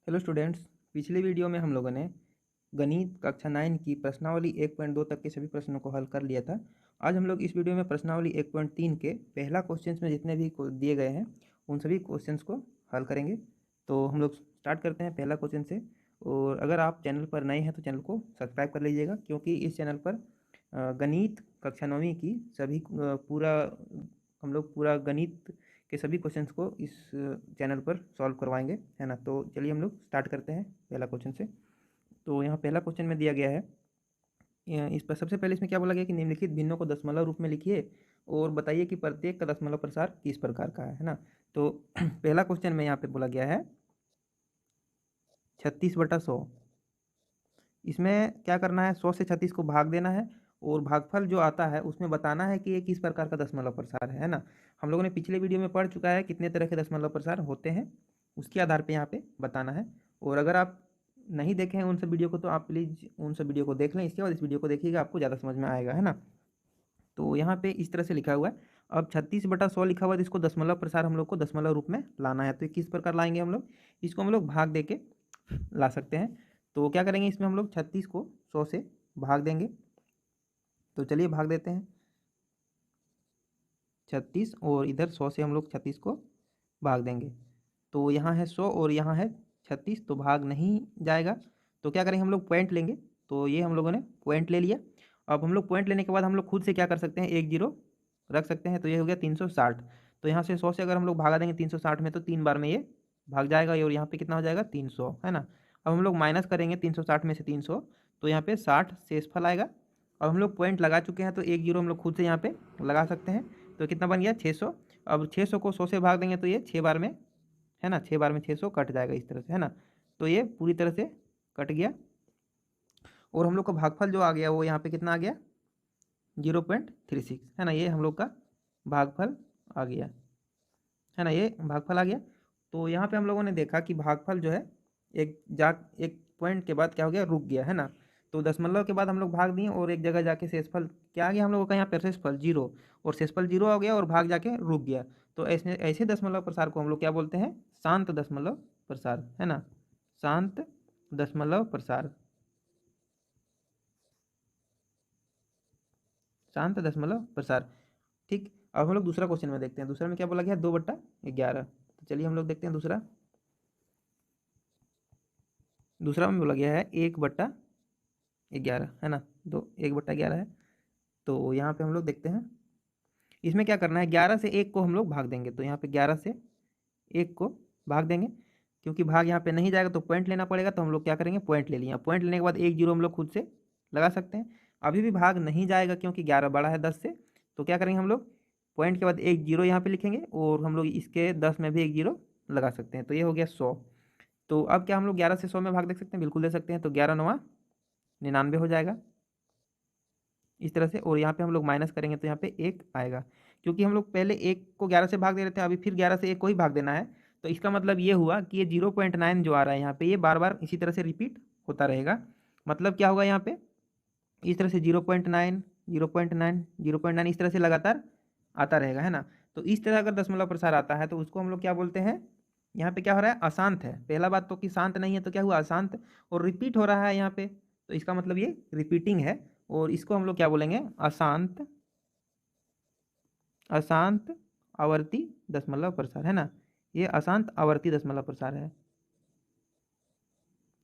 Hello students. पिछले video में हम लोगों ने गणित कक्षा 9 की प्रश्नावली 1.2 तक के सभी प्रश्नों को हल कर लिया था। आज हम लोग इस वीडियो में प्रश्नावली 1.3 के पहला क्वेश्चंस में जितने भी दिए गए हैं उन सभी क्वेश्चंस को हल करेंगे। तो हम लोग स्टार्ट करते हैं पहला क्वेश्चन से। और अगर आप चैनल पर नए हैं तो चैनल को सब्सक्राइब कर लीजिएगा, क्योंकि इस चैनल पर गणित कक्षा 9वीं की सभी पूरा हम लोग पूरा गणित के सभी क्वेश्चंस को इस चैनल पर सॉल्व करवाएंगे, है ना। तो चलिए हम लोग स्टार्ट करते हैं पहला क्वेश्चन से। तो यहाँ पहला क्वेश्चन में दिया गया है, इस पर सबसे पहले इसमें क्या बोला गया कि निम्नलिखित भिन्नों को दशमलव रूप में लिखिए और बताइए कि प्रत्येक का दशमलव प्रसार किस प्रकार का है ना। तो पहला क्वेश्चन में यहाँ पे बोला गया है 36/100। इसमें क्या करना है, 100 से 36 को भाग देना है और भागफल जो आता है उसमें बताना है कि ये किस प्रकार का दशमलव प्रसार है ना। हम लोगों ने पिछले वीडियो में पढ़ चुका है कितने तरह के दशमलव प्रसार होते हैं, उसके आधार पे यहाँ पे बताना है। और अगर आप नहीं देखे हैं उन सब वीडियो को तो आप प्लीज़ उन सब वीडियो को देख लें, इसके बाद इस वीडियो को देखिएगा, आपको ज़्यादा समझ में आएगा, है ना। तो यहाँ पे इस तरह से लिखा हुआ है। अब 36/100 लिखा हुआ है, तो इसको दशमलव प्रसार हम लोग को दशमलव रूप में लाना है। तो किस प्रकार लाएंगे हम लोग, इसको हम लोग भाग दे के ला सकते हैं। तो क्या करेंगे, इसमें हम लोग 36 को 100 से भाग देंगे। तो चलिए भाग देते हैं 36, और इधर 100 से हम लोग 36 को भाग देंगे। तो यहाँ है 100 और यहाँ है 36, तो भाग नहीं जाएगा। तो क्या करेंगे, हम लोग पॉइंट लेंगे। तो ये हम लोगों ने पॉइंट ले लिया। अब हम लोग पॉइंट लेने के बाद हम लोग खुद से क्या कर सकते हैं, एक जीरो रख सकते हैं। तो ये हो गया 360। तो यहाँ से 100 से अगर हम लोग भागा देंगे 360 में, तो 3 बार में ये भाग जाएगा, और यहाँ पे कितना हो जाएगा 300, है ना। अब हम लोग माइनस करेंगे 360 में से 300, तो यहाँ पे 60 शेषफल आएगा। अब हम लोग पॉइंट लगा चुके हैं, तो एक जीरो हम लोग खुद से यहाँ पे लगा सकते हैं। तो कितना बन गया 600। अब 600 को 100 से भाग देंगे तो ये 6 बार में, है ना, 6 बार में 600 कट जाएगा इस तरह से, है ना। तो ये पूरी तरह से कट गया। और हम लोग का भागफल जो आ गया वो यहाँ पे कितना आ गया 0.36, है ना। ये हम लोग का भागफल आ गया, है ना, ये भागफल आ गया। तो यहाँ पे हम लोगों ने देखा कि भागफल जो है एक पॉइंट के बाद क्या हो गया, रुक गया, है ना। तो दशमलव के बाद हम लोग भाग दिए और एक जगह जाके शेषफल क्या आ गया हम लोगों का, यहाँ पर शेषफल 0, और शेषफल 0 हो गया और भाग जाके रुक गया। तो ऐसे ऐसे दशमलव प्रसार को हम लोग क्या बोलते हैं, शांत दशमलव प्रसार, है ना, शांत दशमलव प्रसार, शांत दशमलव प्रसार। ठीक। अब हम लोग दूसरा क्वेश्चन में देखते हैं। दूसरा में क्या बोला गया, 2/11। तो चलिए हम लोग देखते हैं दूसरा। दूसरा में बोला गया है 1/11, है ना। 1/11 है। तो यहाँ पे हम लोग देखते हैं, इसमें क्या करना है, 11 से 1 को हम लोग भाग देंगे। तो यहाँ पे 11 से 1 को भाग देंगे, क्योंकि भाग यहाँ पे नहीं जाएगा तो पॉइंट लेना पड़ेगा। तो हम लोग क्या करेंगे, पॉइंट ले लिया। पॉइंट लेने के बाद एक जीरो हम लोग खुद से लगा सकते हैं। अभी भी भाग नहीं जाएगा क्योंकि 11 बड़ा है 10 से। तो क्या करेंगे हम लोग, पॉइंट के बाद एक जीरो यहाँ पे लिखेंगे, और हम लोग इसके 10 में भी एक जीरो लगा सकते हैं। तो ये हो गया 100। तो अब क्या हम लोग 11 से 100 में भाग दे सकते हैं, बिल्कुल दे सकते हैं। तो 11×9 = 99 हो जाएगा इस तरह से। और यहाँ पे हम लोग माइनस करेंगे तो यहाँ पे 1 आएगा, क्योंकि हम लोग पहले 1 को 11 से भाग दे रहे थे, अभी फिर 11 से 1 को ही भाग देना है। तो इसका मतलब ये हुआ कि ये 0.9 जो आ रहा है यहाँ पे, ये बार बार इसी तरह से रिपीट होता रहेगा। मतलब क्या होगा यहाँ पे, इस तरह से 0.9 0.9 0.9 इस तरह से लगातार आता रहेगा, है ना। तो इस तरह अगर दशमलव प्रसार आता है तो उसको हम लोग क्या बोलते हैं, यहाँ पे क्या हो रहा है, अशांत है। पहला बात तो कि शांत नहीं है, तो क्या हुआ, अशांत। और रिपीट हो रहा है यहाँ पे, तो इसका मतलब ये रिपीटिंग है। और इसको हम लोग क्या बोलेंगे, अशांत, अशांत आवर्ती दशमलव प्रसार, है ना। ये अशांत आवर्ती दशमलव प्रसार है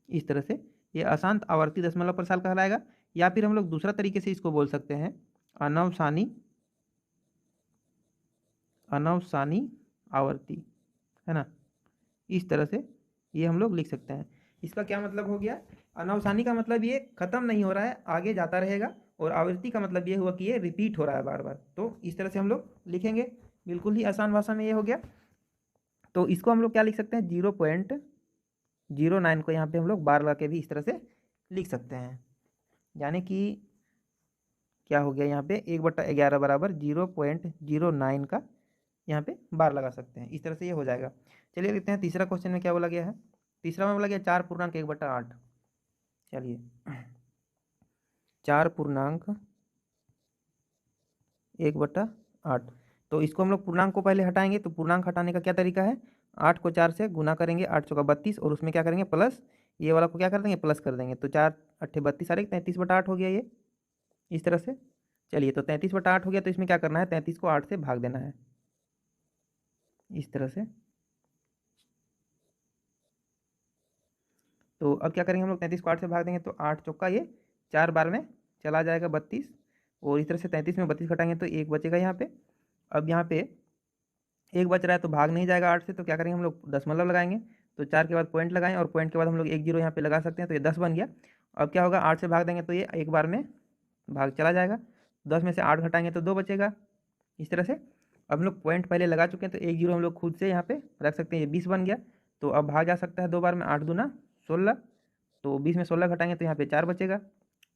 इस तरह से। ये अशांत आवर्ती दशमलव प्रसार कहलाएगा। या फिर हम लोग दूसरा तरीके से इसको बोल सकते हैं, अनवसानी, अनवसानी आवर्ती, है ना। इस तरह से ये हम लोग लिख सकते हैं। इसका क्या मतलब हो गया, अनवसानी का मतलब ये खत्म नहीं हो रहा है, आगे जाता रहेगा। और आवृत्ति का मतलब ये हुआ कि ये रिपीट हो रहा है बार बार। तो इस तरह से हम लोग लिखेंगे, बिल्कुल ही आसान भाषा में ये हो गया। तो इसको हम लोग क्या लिख सकते हैं, 0.09 को यहाँ पे हम लोग बार लगा के भी इस तरह से लिख सकते हैं। यानी कि क्या हो गया, यहाँ पे 1/11 बराबर 0.09 का यहाँ पे बार लगा सकते हैं। इस तरह से ये हो जाएगा। चलिए देखते हैं तीसरा क्वेश्चन में क्या बोला गया है। तीसरा में बोला गया 4.1/8। चलिए 4.1/8। तो इसको हम लोग पूर्णांक को पहले हटाएंगे। तो पूर्णांक हटाने का क्या तरीका है, 8 को 4 से गुना करेंगे, 8 चौका 32, और उसमें क्या करेंगे प्लस, ये वाला को क्या कर देंगे प्लस कर देंगे, तो 4 अट्ठे 32 सारे 33/8 हो गया ये, इस तरह से। चलिए तो 33/8 हो गया, तो इसमें क्या करना है, 33 को 8 से भाग देना है, इस तरह से। तो अब क्या करेंगे हम लोग, 33 को 8 से भाग देंगे तो 8 चौका ये 4 बार में चला जाएगा 32, और इस तरह से 33 में 32 घटाएंगे तो 1 बचेगा यहाँ पे। अब यहाँ पे 1 बच रहा है तो भाग नहीं जाएगा 8 से, तो क्या करेंगे हम लोग दशमलव लगाएंगे, तो 4 के बाद पॉइंट लगाएं, और पॉइंट के बाद हम लोग 1 जीरो यहाँ पे लगा सकते हैं, तो ये 10 बन गया। अब क्या होगा, 8 से भाग देंगे तो ये एक बार में भाग चला जाएगा, 10 में से 8 घटाएंगे तो 2 बचेगा, इस तरह से। अब हम लोग पॉइंट पहले लगा चुके हैं, तो 1 जीरो हम लोग खुद से यहाँ पे रख सकते हैं, ये 20 बन गया। तो अब भाग जा सकता है 2 बार में, 8 दूना 16, तो 20 में 16 घटाएंगे तो यहाँ पे 4 बचेगा,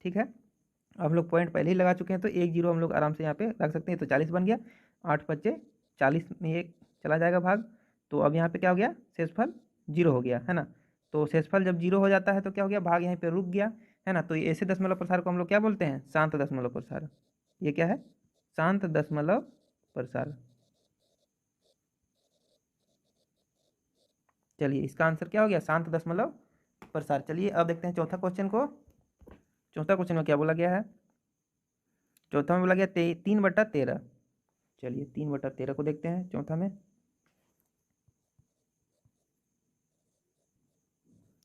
ठीक है। अब हम लोग पॉइंट पहले ही लगा चुके हैं, तो 1 जीरो हम लोग आराम से यहाँ पे रख सकते हैं, तो 40 बन गया। 8 बच्चे 40 में एक चला जाएगा भाग, तो अब यहाँ पे क्या हो गया, शेषफल 0 हो गया, है ना। तो शेषफल जब 0 हो जाता है तो क्या हो गया, भाग यहीं पे रुक गया, है ना। तो ये ऐसे दशमलव प्रसार को हम लोग क्या बोलते हैं, शांत दशमलव प्रसार। ये क्या है, शांत दशमलव प्रसार। चलिए इसका आंसर क्या हो गया, शांत दशमलव प्रसार। चलिए अब देखते हैं चौथा क्वेश्चन को। चौथा क्वेश्चन में क्या बोला गया है, चौथा में बोला गया 3/13। चलिए 3/13 को देखते हैं चौथा में।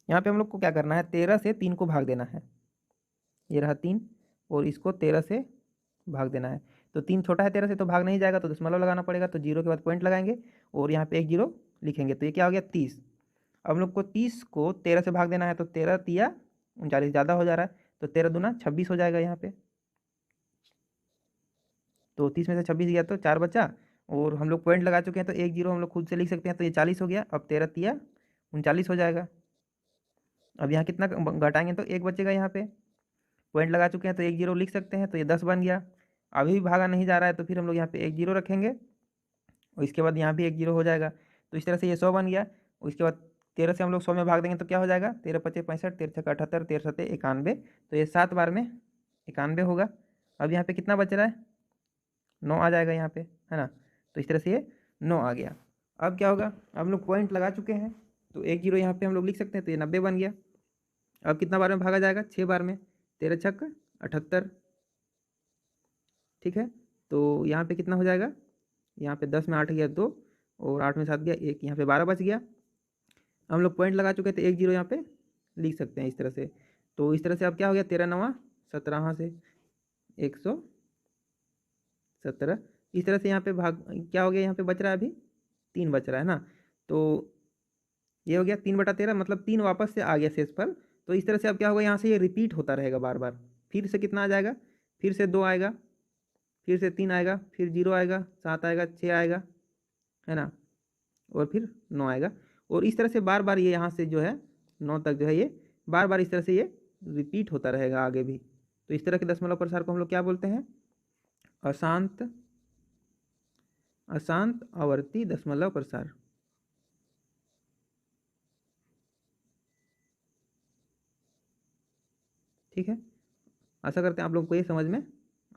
यहाँ पे हम लोग को क्या करना है, 13 से 3 को भाग देना है, ये रहा 3, और इसको 13 से भाग देना है। तो 3 छोटा है 13 से, तो भाग नहीं जाएगा, तो दशमलव लगाना पड़ेगा, तो जीरो के बाद पॉइंट लगाएंगे, और यहाँ पे 1 जीरो लिखेंगे, तो ये क्या हो गया 30। अब हम लोग को 30 को 13 से भाग देना है, तो 13 तिया 39, ज़्यादा हो जा रहा है, तो 13 दूना 26 हो जाएगा यहाँ पे। तो 30 में से 26 गया तो 4 बचा, और हम लोग पॉइंट लगा चुके हैं, तो 1 जीरो हम लोग खुद से लिख सकते हैं, तो ये 40 हो गया। अब 13 तिया 39 हो जाएगा। अब यहाँ कितना घटाएंगे तो 1 बचेगा, यहाँ पे पॉइंट लगा चुके हैं, तो 1 जीरो लिख सकते हैं, तो ये 10 बन गया। अभी भी भागा नहीं जा रहा है, तो फिर हम लोग यहाँ पे 1 जीरो रखेंगे, और इसके बाद यहाँ भी 1 जीरो हो जाएगा, तो इस तरह से ये 100 बन गया। और इसके बाद 13 से हम लोग 100 में भाग देंगे तो क्या हो जाएगा, 13 पचे 65, 13 छक्का 78, 13 सत्ते 91, तो ये 7 बार में 91 होगा। अब यहाँ पे कितना बच रहा है, 9 आ जाएगा यहाँ पे, है ना। तो इस तरह से ये 9 आ गया। अब क्या होगा, अब हम लोग पॉइंट लगा चुके हैं, तो 1 जीरो यहाँ पे हम लोग लिख सकते हैं, तो ये 90 बन गया। अब कितना बार में भागा जाएगा, 6 बार में, 13 छक्का 78, ठीक है। तो यहाँ पे कितना हो जाएगा, यहाँ पे 10 में 8 गया 2, और 8 में 7 गया 1, यहाँ पे 12 बच गया। हम लोग पॉइंट लगा चुके थे, 1 जीरो यहाँ पे लिख सकते हैं इस तरह से। तो इस तरह से अब क्या हो गया, 13 9 17 से 117, इस तरह से यहाँ पे भाग क्या हो गया, यहाँ पे बच रहा है अभी 3 बच रहा है ना। तो ये हो गया 3/13, मतलब 3 वापस से आ गया शेषफल। तो इस तरह से अब क्या होगा, यहाँ से ये रिपीट होता रहेगा बार बार। फिर से कितना आ जाएगा, फिर से 2 आएगा, फिर से 3 आएगा, फिर 0 आएगा, 7 आएगा, 6 आएगा, है ना, और फिर 9 आएगा। और इस तरह से बार बार ये यहाँ से जो है 9 तक जो है ये बार बार इस तरह से ये रिपीट होता रहेगा आगे भी। तो इस तरह के दशमलव प्रसार को हम लोग क्या बोलते हैं, अशांत अशांत आवर्ती दशमलव प्रसार। ठीक है, आशा करते हैं आप लोग को ये समझ में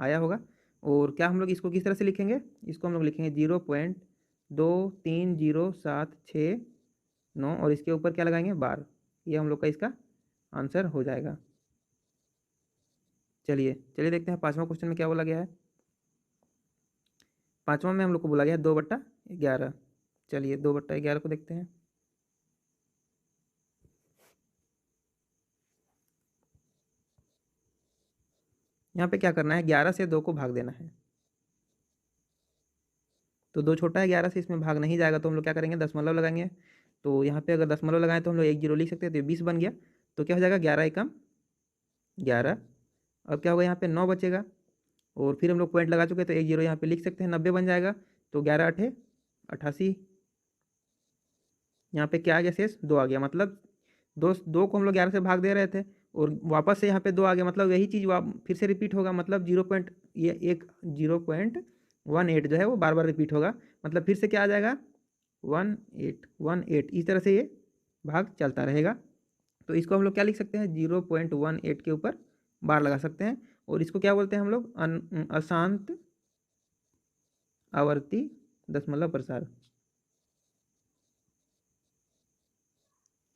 आया होगा। और क्या हम लोग इसको किस तरह से लिखेंगे, इसको हम लोग लिखेंगे 0.230769, और इसके ऊपर क्या लगाएंगे, बार। ये हम लोग का इसका आंसर हो जाएगा। चलिए चलिए देखते हैं पाँचवा क्वेश्चन में क्या बोला गया है। पाँचवा में हम लोग को बोला गया है 2/11। चलिए 2/11 को देखते हैं। यहाँ पे क्या करना है, 11 से 2 को भाग देना है, तो 2 छोटा है 11 से, इसमें भाग नहीं जाएगा, तो हम लोग क्या करेंगे, दशमलव लगाएंगे। तो यहाँ पे अगर दशमलव लगाएं तो हम लोग 1 जीरो लिख सकते हैं, तो ये 20 बन गया। तो क्या हो जाएगा, 11 एकम 11। अब क्या होगा, यहाँ पे 9 बचेगा, और फिर हम लोग पॉइंट लगा चुके हैं, तो 1 जीरो यहाँ पे लिख सकते हैं, 90 बन जाएगा। तो 11 8 88, यहाँ पे क्या आ गया, शेष 2 आ गया, मतलब 2 को हम लोग 11 से भाग दे रहे थे, और वापस से यहाँ पे 2 आ गया, मतलब यही चीज़ फिर से रिपीट होगा, मतलब 0.18 जो है वो बार बार रिपीट होगा, मतलब फिर से क्या आ जाएगा, 1818, इस तरह से ये भाग चलता रहेगा। तो इसको हम लोग क्या लिख सकते हैं, 0.18 के ऊपर बार लगा सकते हैं, और इसको क्या बोलते हैं हम लोग, अशांत आवर्ती दशमलव प्रसार।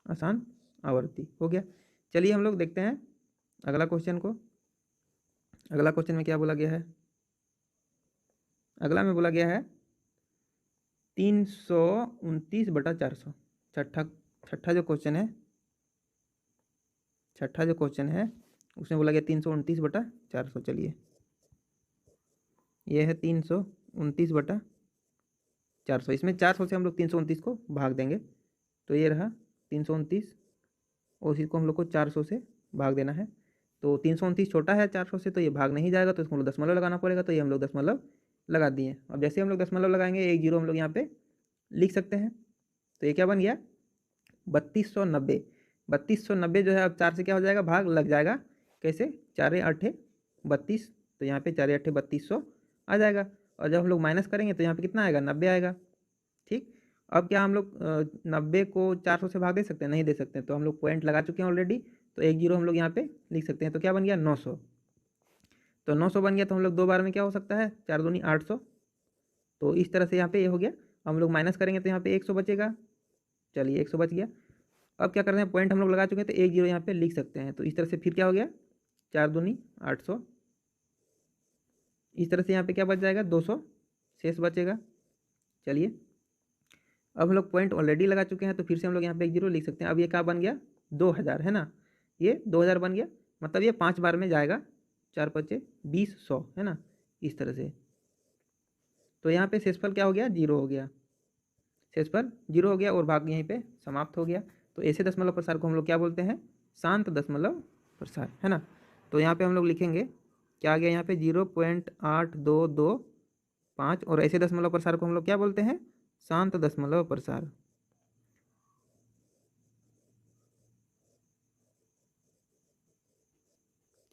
आसान आवर्ती हो गया। चलिए हम लोग देखते हैं अगला क्वेश्चन को। अगला क्वेश्चन में क्या बोला गया है? अगला में बोला गया है 329/400। छठा छठा जो क्वेश्चन है, छठा जो क्वेश्चन है उसमें बोला गया 329/400। चलिए ये है 329/400। इसमें 400 से हम लोग 329 को भाग देंगे, तो ये रहा 329 और इसी को हम लोग को 400 से भाग देना है। तो 329 छोटा है 400 से, तो ये भाग नहीं जाएगा, तो इसको हम लोग दशमलव लगाना पड़ेगा। तो ये हम लोग दशमलव लगा दिए। अब जैसे हम लोग दशमलव लगाएंगे एक जीरो हम लोग यहाँ पे लिख सकते हैं। तो ये क्या बन गया? 3290। 3290 जो है अब 4 से क्या हो जाएगा? भाग लग जाएगा। कैसे? 4 8 32, तो यहाँ पे 4 8 3200 आ जाएगा। और जब हम लोग माइनस करेंगे तो यहाँ पे कितना आएगा? 90 आएगा। ठीक। अब क्या हम लोग 90 को 400 से भाग दे सकते हैं? नहीं दे सकते, तो हम लोग पॉइंट लगा चुके हैं ऑलरेडी। तो एक जीरो हम लोग यहाँ पे लिख सकते हैं। तो क्या बन गया? 900। तो 900 बन गया, तो हम लोग 2 बार में क्या हो सकता है? 4 दूनी 800। तो इस तरह से यहाँ पे ये हो गया। हम लोग माइनस करेंगे तो यहाँ पे 100 बचेगा। चलिए 100 बच गया। अब क्या करते हैं? पॉइंट हम लोग लगा चुके हैं, तो एक जीरो यहाँ पे लिख सकते हैं। तो इस तरह से फिर क्या हो गया? 4 दूनी 800। इस तरह से यहाँ पे क्या बच जाएगा? 200 शेष बचेगा। चलिए अब हम लोग पॉइंट ऑलरेडी लगा चुके हैं, तो फिर से हम लोग यहाँ पे एक जीरो लिख सकते हैं। अब ये क्या बन गया? 2000 है ना। ये 2000 बन गया, मतलब ये 5 बार में जाएगा। 4 पचे 20 100 है ना, इस तरह से। तो यहाँ पे शेषफल क्या हो गया? जीरो हो गया। शेषफल जीरो हो गया और भाग यहीं पे समाप्त हो गया। तो ऐसे दशमलव प्रसार को हम लोग क्या बोलते हैं? शांत दशमलव प्रसार, है ना। तो यहाँ पे हम लोग लिखेंगे क्या आ गया? यहाँ पे 0.8225, और ऐसे दशमलव प्रसार को हम लोग क्या बोलते हैं? शांत दशमलव प्रसार।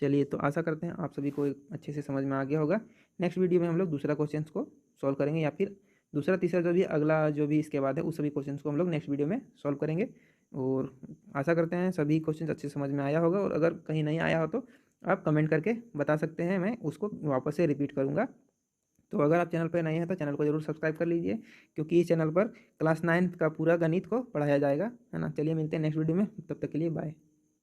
चलिए तो आशा करते हैं आप सभी को अच्छे से समझ में आ गया होगा। नेक्स्ट वीडियो में हम लोग दूसरा क्वेश्चंस को सॉल्व करेंगे, या फिर दूसरा तीसरा जो भी अगला जो भी इसके बाद है उस सभी क्वेश्चंस को हम लोग नेक्स्ट वीडियो में सॉल्व करेंगे। और आशा करते हैं सभी क्वेश्चंस अच्छे समझ में आया होगा, और अगर कहीं नहीं आया हो तो आप कमेंट करके बता सकते हैं, मैं उसको वापस से रिपीट करूँगा। तो अगर आप चैनल पर नए हैं तो चैनल को जरूर सब्सक्राइब कर लीजिए, क्योंकि इस चैनल पर क्लास 9 का पूरा गणित को पढ़ाया जाएगा, है ना। चलिए मिलते हैं नेक्स्ट वीडियो में, तब तक के लिए बाय।